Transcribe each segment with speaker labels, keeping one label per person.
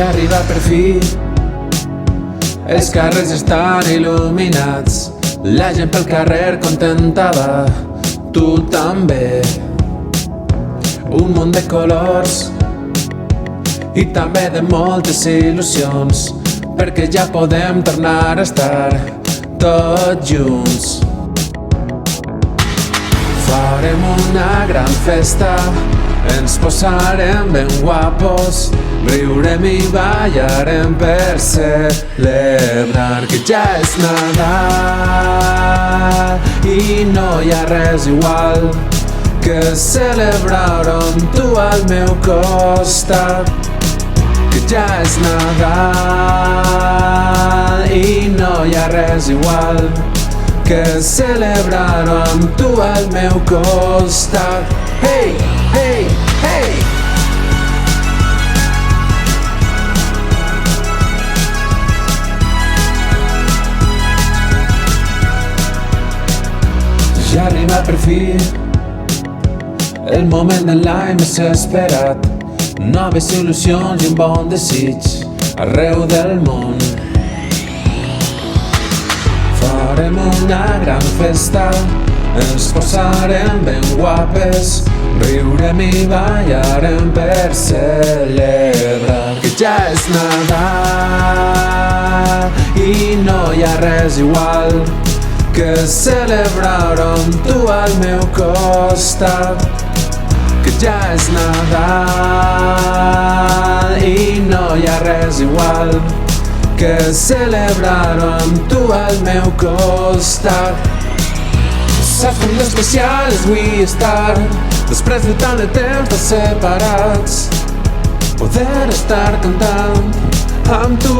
Speaker 1: Ja arriba per fi, els carrers estan il·luminats, la gent pel carrer contentada, tu també. Un munt de colors i també de moltes il·lusions, perquè ja podem tornar a estar tots junts. Farem una gran festa, ens posarem ben guapos, riurem i ballarem per celebrar que ja és Nadal i no hi ha res igual que celebrar amb tu al meu costat. Que ja és Nadal i no hi ha res igual que celebrar amb tu al meu costat. Hey, hey, hey! Ja arriba per fi el moment de l'any més esperat, noves il·lusions i un bon desig arreu del món. Farem una gran festa, ens posarem ben guapes, riurem i ballarem per celebrar que ja és Nadal i no hi ha res igual que celebrar amb tu al meu costat. Que ja és Nadal i no hi ha res igual que celebrar amb tu al meu costat. Saps com d'especial és avui estar, després de tant de temps de separats, poder estar cantant amb tu.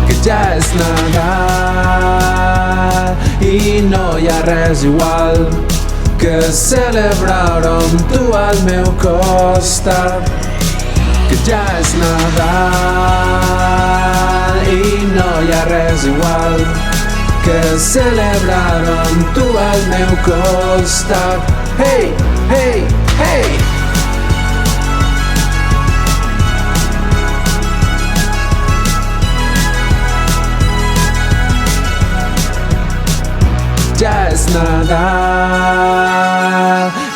Speaker 1: Que ja és Nadal i no hi ha res igual que celebrar amb tu al meu costat. Que ja és Nadal i no hi ha res igual que celebrar amb tu al meu costat. Hey, hey, hey! Ja és Nadal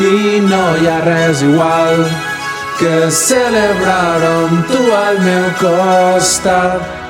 Speaker 1: i no hi ha res igual que celebrar amb tu al meu costat.